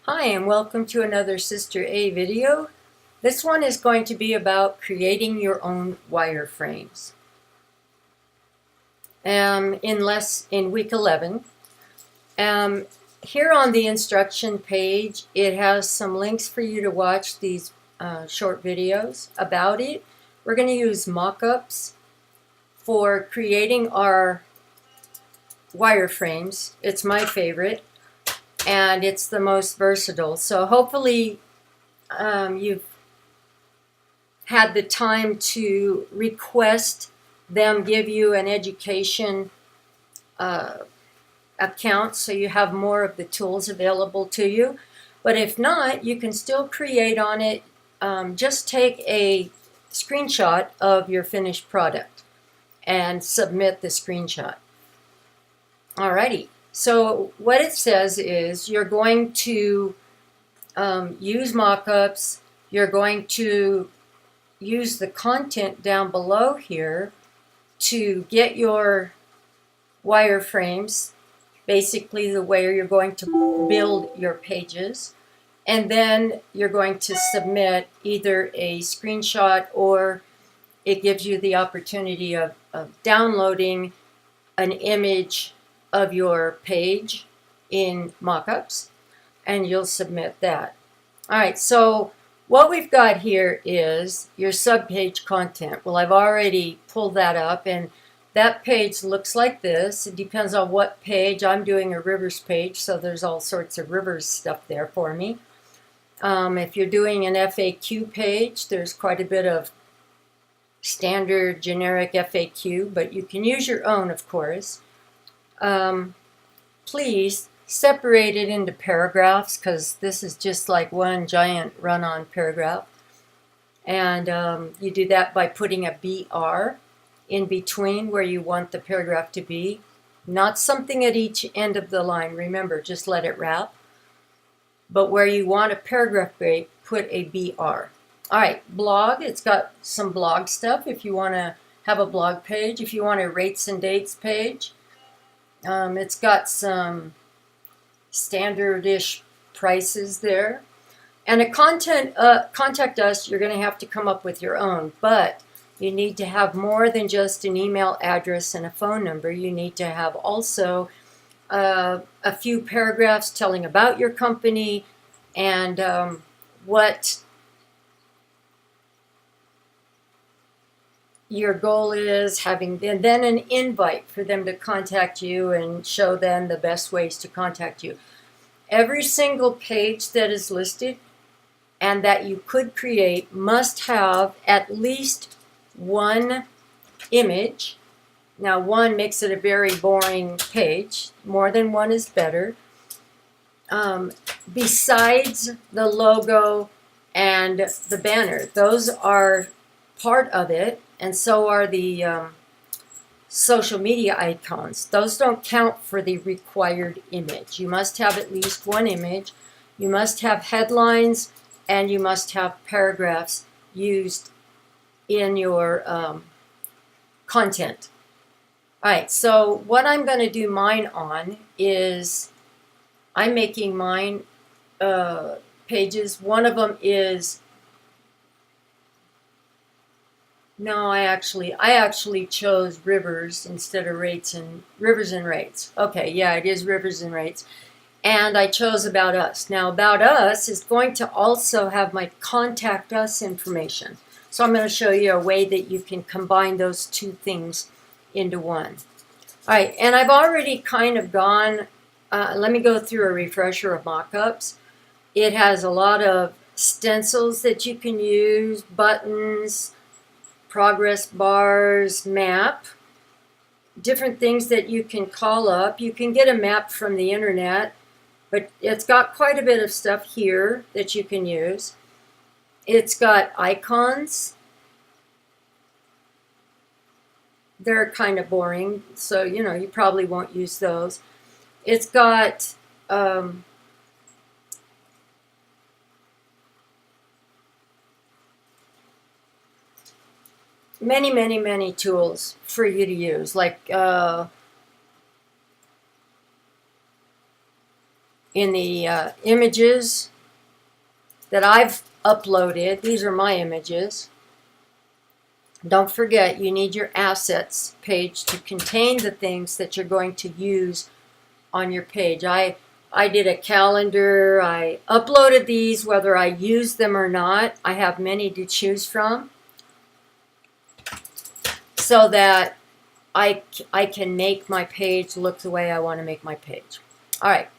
Hi and welcome to another Sister A video. This one is going to be about creating your own wireframes. In week 11. Here on the instruction page, it has some links for you to watch these short videos about it. We're going to use mock-ups for creating our wireframes. It's my favorite, and it's the most versatile. So hopefully you've had the time to request them give you an education account so you have more of the tools available to you. But if not, you can still create on it. Just take a screenshot of your finished product and submit the screenshot. Alrighty, so what it says is you're going to use mock-ups. You're going to use the content down below here to get your wireframes, basically the way you're going to build your pages, and then you're going to submit either a screenshot or it gives you the opportunity of downloading an image of your page in mock-ups, and you'll submit that. All right, so what we've got here is your subpage content. Well, I've already pulled that up, and that page looks like this. It depends on what page. I'm doing a rivers page, so there's all sorts of rivers stuff there for me. If you're doing an FAQ page, there's quite a bit of standard generic FAQ, but you can use your own, of course. Please separate it into paragraphs, because this is just like one giant run-on paragraph. And you do that by putting a BR in between where you want the paragraph to be. Not something at each end of the line. Remember, just let it wrap. But where you want a paragraph break, put a BR. All right, blog. It's got some blog stuff if you want to have a blog page. If you want a rates and dates page, it's got some standard-ish prices there. And a contact us, you're going to have to come up with your own, but you need to have more than just an email address and a phone number. You need to have also a few paragraphs telling about your company and what your goal is, having then an invite for them to contact you and show them the best ways to contact you. Every single page that is listed and that you could create must have at least one image. Now, one makes it a very boring page. More than one is better. Besides the logo and the banner, those are part of it, and so are the social media icons. Those don't count for the required image. You must have at least one image. You must have headlines, and you must have paragraphs used in your content. All right, so what I'm going to do mine on is I'm making mine pages. One of them is I actually chose rivers instead of rivers and rates. Okay, yeah, it is rivers and rates. And I chose about us. Now, about us is going to also have my contact us information. So I'm going to show you a way that you can combine those two things into one. All right, and I've already kind of gone, let me go through a refresher of mock-ups. It has a lot of stencils that you can use, buttons, progress bars, map, different things that you can call up. You can get a map from the internet, but it's got quite a bit of stuff here that you can use. It's got icons. They're kind of boring, so you probably won't use those. It's got many tools for you to use, like in the images that I've uploaded. These are my images. Don't forget, you need your assets page to contain the things that you're going to use on your page. I did a calendar. I uploaded these whether I use them or not. I have many to choose from so that I can make my page look the way I want to make my page. All right.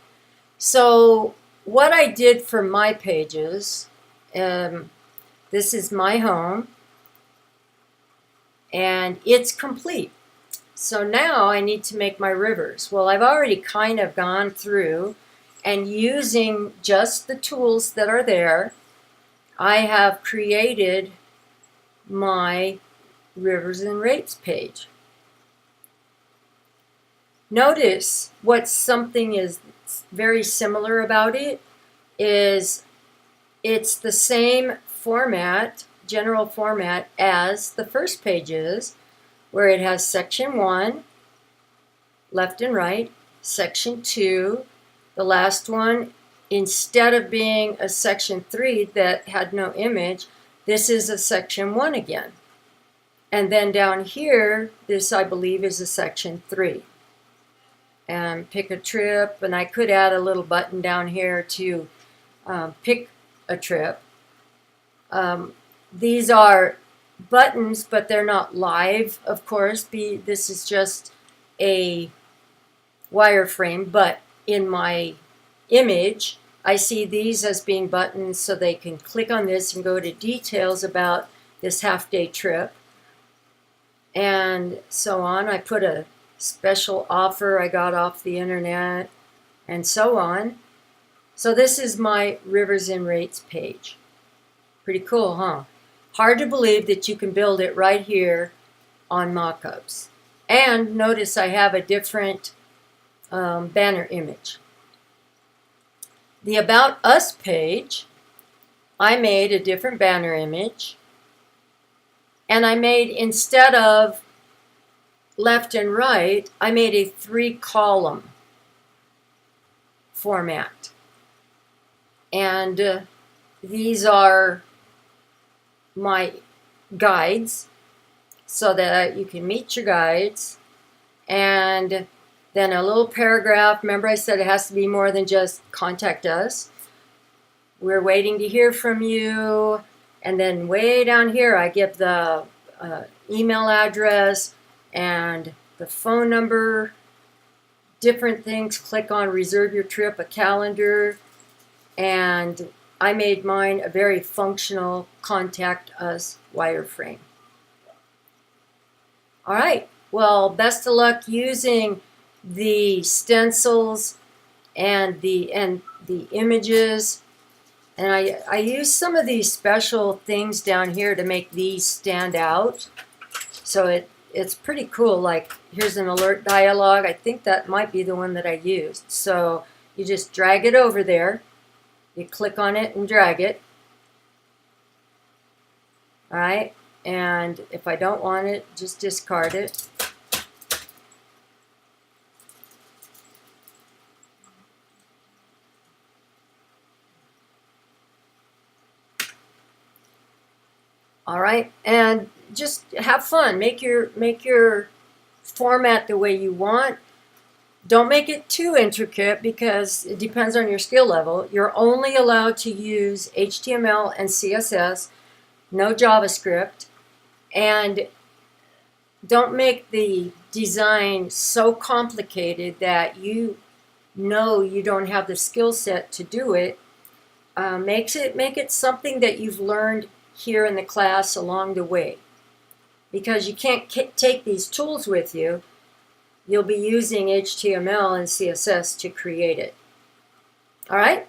So what I did for my pages, this is my home, and it's complete. So now I need to make my rivers. Well, I've already kind of gone through, and using just the tools that are there, I have created my rivers and rates page. Notice what something is very similar about it is it's the same format, general format, as the first page is, where it has section 1, left and right, section 2, the last one, instead of being a section 3 that had no image, this is a section 1 again. And then down here, this I believe is a section 3. And pick a trip, and I could add a little button down here to pick a trip. These are buttons, but they're not live, of course. This is just a wireframe, but in my image, I see these as being buttons so they can click on this and go to details about this half-day trip and so on. I put a special offer I got off the internet and so on. So this is my Rivers and Rates page. Pretty cool, huh? Hard to believe that you can build it right here on mockups. And notice I have a different banner image. The About Us page, I made a different banner image. And I made, instead of left and right, I made a 3-column format. And these are my guides so that you can meet your guides. And then a little paragraph. Remember I said it has to be more than just contact us. We're waiting to hear from you. And then way down here I give the email address and the phone number, different things. Click on reserve your trip, a calendar, and I made mine a very functional contact us wireframe. All right, well, best of luck using the stencils and the images. And I use some of these special things down here to make these stand out. So it's pretty cool. Like, here's an alert dialog. I think that might be the one that I used. So you just drag it over there. You click on it and drag it. All right. And if I don't want it, just discard it. All right, and just have fun. Make your format the way you want. Don't make it too intricate because it depends on your skill level. You're only allowed to use HTML and CSS, no JavaScript, and don't make the design so complicated that you know you don't have the skill set to do it. Make it something that you've learned here in the class along the way, because you can't take these tools with you. You'll be using HTML and CSS to create it. All right,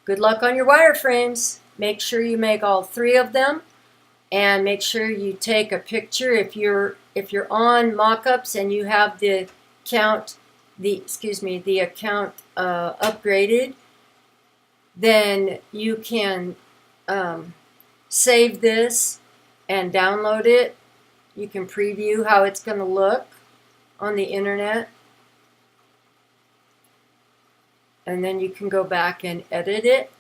good luck on your wireframes. Make sure you make all 3 of them, and make sure you take a picture if you're on mockups and you have the account upgraded. Then you can save this and download it. You can preview how it's going to look on the internet. and then you can go back and edit it.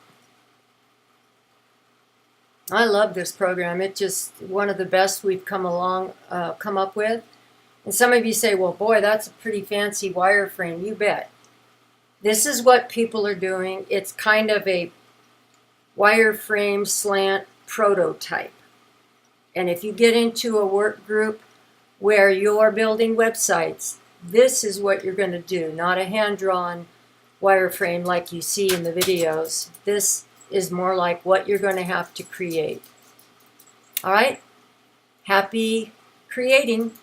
I love this program. It's just one of the best we've come up with. And some of you say, well, boy, that's a pretty fancy wireframe. You bet. This is what people are doing. It's kind of a wireframe slant prototype. And if you get into a work group where you're building websites, this is what you're going to do, not a hand-drawn wireframe like you see in the videos. This is more like what you're going to have to create. All right? Happy creating.